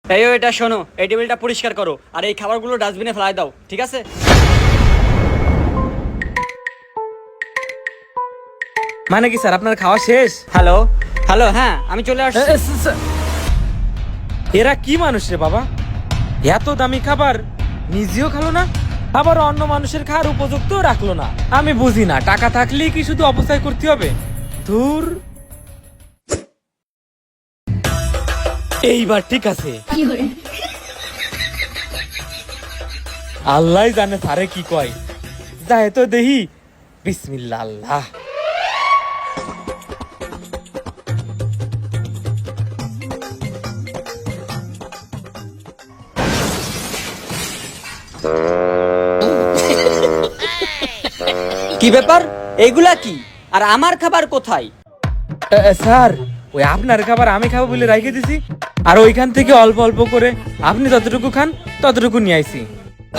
এটা শোনো, এই টেবিলটা পরিষ্কার করো আর এই খাবারগুলো ডাস্টবিনে ফেলাই দাও, ঠিক আছে? মানে কি স্যার, আপনার খাওয়া শেষ? হ্যালো হ্যালো, হ্যাঁ আমি চলে আসছি। এরা কি মানুষ রে বাবা, এত দামি খাবার নিজেও খালো না, আবার অন্য মানুষের খাওয়ার উপযুক্ত রাখলো না। আমি বুঝি না, টাকা থাকলেই কি শুধু অপচয় করতে হবে? ধুর। এইবার ঠিক আছে। আল্লাহ জানে তারে কি কয়। যায় তো দেহি। বিসমিল্লাহ। আল্লাহ। কি ব্যাপার, এইগুলা কি? আর আমার খাবার কোথায়? স্যার, ওই আপনার খাবার আমি খাবো বলে রেখে দিছি, আর ওইখান থেকে অল্প অল্প করে আপনি যতটুকু খান ততটুকু নিয়ে আইছি।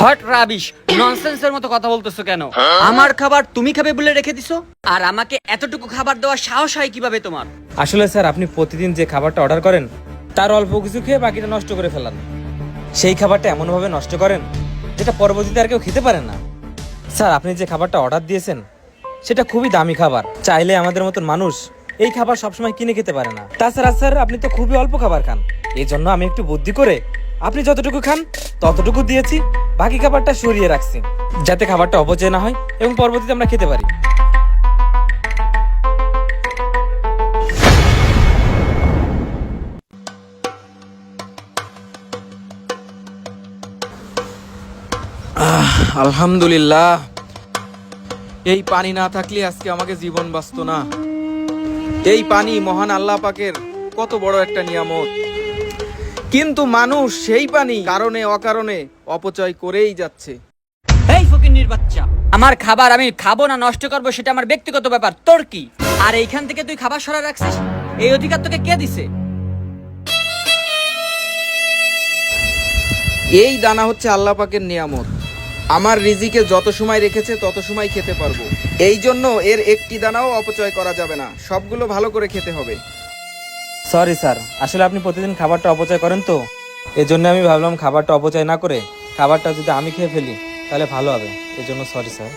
হট রাবিশ, ননসেন্সের মতো কথা বলতেছো কেন? আমার খাবার তুমি খাবে বলে রেখে দিছো, আর আমাকে এতটুকু খাবার দেওয়ার সাহস হয় কিভাবে তোমার? আসলে স্যার, আপনি প্রতিদিন যে খাবারটা অর্ডার করেন তার অল্প কিছু খেয়ে বাকিটা নষ্ট করে ফেলান। সেই খাবারটা এমনভাবে নষ্ট করেন যেটা পরবর্তীতে আর কেউ খেতে পারে না। স্যার, আপনি যে খাবারটা অর্ডার দিয়েছেন সেটা খুবই দামি খাবার, চাইলে আমাদের মতন মানুষ এই খাবার সবসময় কিনে খেতে পারে না। তাছাড়া স্যার, আপনি তো খুবই অল্প খাবার খান, এই জন্য আমি একটু বুদ্ধি করে আপনি যতটুকু খান ততটুকু দিয়েছি, বাকি খাবারটা সরিয়ে রাখছি যাতে খাবারটা অপচয় না হয় এবং পরবর্তীতে আমরা খেতে পারি। আলহামদুলিল্লাহ, এই পানি না থাকলে আজকে আমাকে জীবন বাঁচতো না। এই পানি মহান আল্লাহ পাকের কত বড় একটা নিয়ামত, কিন্তু মানুষ সেই পানি কারণে অকারণে অপচয় করেই যাচ্ছে। এই ফকিন্নির বাচ্চা, আমার খাবার আমি খাবো না নষ্ট করবো সেটা আমার ব্যক্তিগত ব্যাপার, তোর কি? আর এইখান থেকে তুই খাবার সরায় রাখছিস, এই অধিকার তোকে কে দিছে? এই দানা হচ্ছে আল্লাহ পাকের নিয়ামত, আমার রিজিকে যত সময় রেখেছে তত সময় খেতে পারবো। এই জন্য এর একটি দানাও অপচয় করা যাবে না, সবগুলো ভালো করে খেতে হবে। সরি স্যার, আসলে আপনি প্রতিদিন খাবারটা অপচয় করেন, তো এই জন্য আমি ভাবলাম খাবারটা অপচয় না করে খাবারটা যদি আমি খেয়ে ফেলি তাহলে ভালো হবে, এই জন্য সরি স্যার।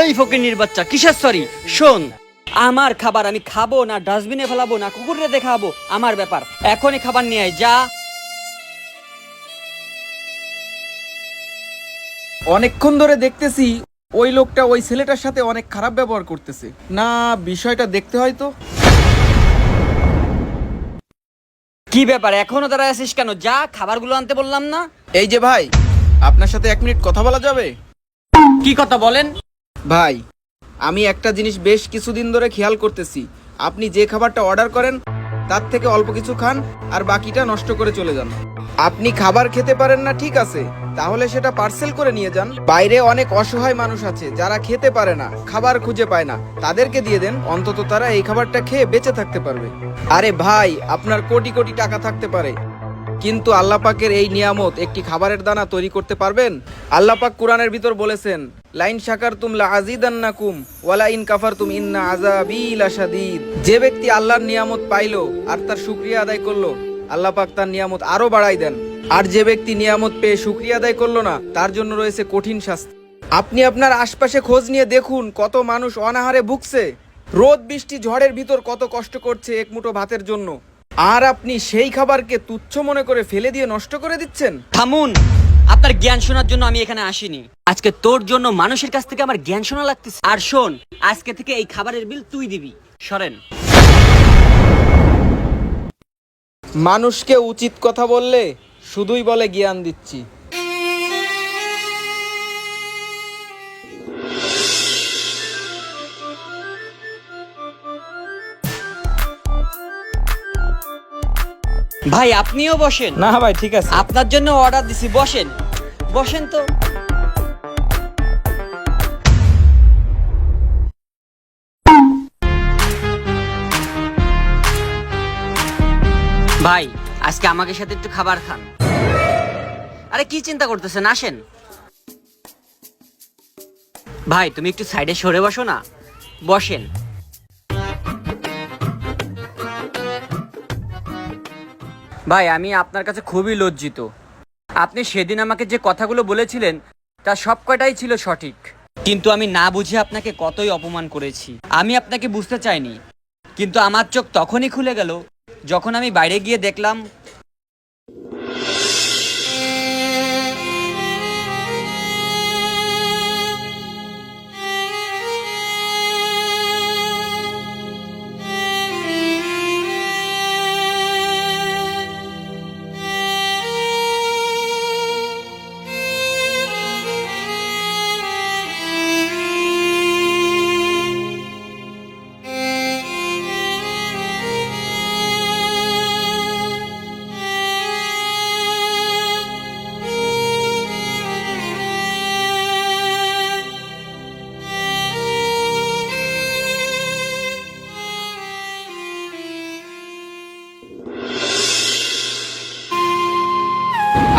এই ফকিন্নির বাচ্চা, কিসের সরি? শোন, আমার খাবার আমি খাবো না ডাস্টবিনে ফেলাবো না কুকুরে দেখাবো, আমার ব্যাপার। এখনই খাবার নিয়ে আয়, যা। অনেকক্ষণ ধরে দেখতেছি ওই লোকটা ওই ছেলেটার সাথে অনেক খারাপ ব্যবহার করতেছে, না বিষয়টা দেখতে হয় তো। কি ব্যাপার, এখনো দাঁড়ায় আছিস কেন? যা, খাবারগুলো আনতে বললাম না? এই যে ভাই, আপনার সাথে 1 মিনিট কথা বলা যাবে? কি কথা বলেন? ভাই, আমি একটা জিনিস বেশ কিছুদিন ধরে খেয়াল করতেছি, আপনি যে খাবারটা অর্ডার করেন তার থেকে অল্প কিছু খান আর বাকিটা নষ্ট করে চলে যান। আপনি খাবার খেতে পারেন না, ঠিক আছে, তাহলে সেটা পার্সেল করে নিয়ে যান। বাইরে অনেক অসহায় মানুষ আছে যারা খেতে পারে না, খাবার খুঁজে পায় না, তাদেরকে দিয়ে দেন, অন্তত তারা এই খাবারটা খেয়ে বেঁচে থাকতে পারবে। আরে ভাই, আপনার কোটি কোটি টাকা থাকতে পারে, কিন্তু আল্লাহ পাকের এই নিয়ামত একটি খাবারের দানা তৈরি করতে পারবেন? আল্লাহ পাক কোরআনের ভিতর বলেছেন, লাইন শাকারতুম লাযিদান্নাকুম ওয়া লাইন কাফারতুম ইন্না আযাবি লাশাদীদ। যে ব্যক্তি আল্লাহর নিয়ামত পাইলো আর তার শুকরিয়া আদায় করলো, আল্লাহ পাক তার নিয়ামত আরো বাড়াই দেন। আর যে ব্যক্তি নিয়ামত পেয়ে শুকরিয়া আদায় করলো না, তার জন্য রয়েছে কঠিন শাস্তি। আপনি আপনার আশপাশে খোঁজ নিয়ে দেখুন, কত মানুষ অনাহারে ভুগছে, রোদ বৃষ্টি ঝড়ের ভিতর কত কষ্ট করছে এক মুঠো ভাতের জন্য, আর আপনি সেই খাবারকে তুচ্ছ মনে করে ফেলে দিয়ে নষ্ট করে দিচ্ছেন। থামুন, আপনার জ্ঞান শোনার জন্য আমি এখানে আসিনি, আজকে তোর জন্য মানুষের কাছ থেকে আমার জ্ঞান শোনা লাগতেছে। আর শোন, আজকে থেকে এই খাবারের বিল তুই দিবি, সরেন। মানুষকে উচিত কথা বললে শুধুই বলে জ্ঞান দিচ্ছি। ভাই আপনিও বসেন। না ভাই, ঠিক আছে। আপনার জন্য অর্ডার দিছি, বসেন বসেন তো। ভাই, আজকে আমাকে সাথে একটু খাবার খান। আরে কি চিন্তা করতেছেন, আসেন। ভাই তুমি একটু সাইডে সরে বসো না, বসেন। ভাই আমি আপনার কাছে খুবই লজ্জিত। আপনি সেদিন আমাকে যে কথাগুলো বলেছিলেন তা সব কয়টাই ছিল সঠিক, কিন্তু আমি না বুঝে আপনাকে কতই অপমান করেছি। আমি আপনাকে বুঝতে চাইনি, কিন্তু আমার চোখ তখনই খুলে গেল যখন আমি বাইরে গিয়ে দেখলাম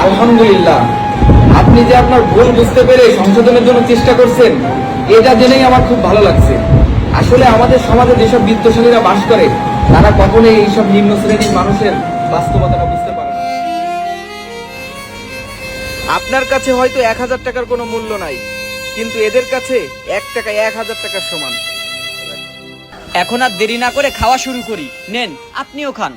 আলহামদুলিল্লাহ, আপনি যে আপনার ভুল বুঝতে পেরে সংশোধনের জন্য চেষ্টা করছেন, এটা জেনেই আমার খুব ভালো লাগছে। আসলে আমাদের সমাজে যেসব বিত্তশালীরা বাস করে তারা কখনোই এইসব নিম্ন শ্রেণীর মানুষের বাস্তবতাটা বুঝতে পারে না। আপনার কাছে হয়তো 1000 টাকার কোনো মূল্য নাই, কিন্তু এদের কাছে 1 টাকা 1000 টাকার সমান। এখন আর দেরি না করে খাওয়া শুরু করি। নেন, আপনিও খান।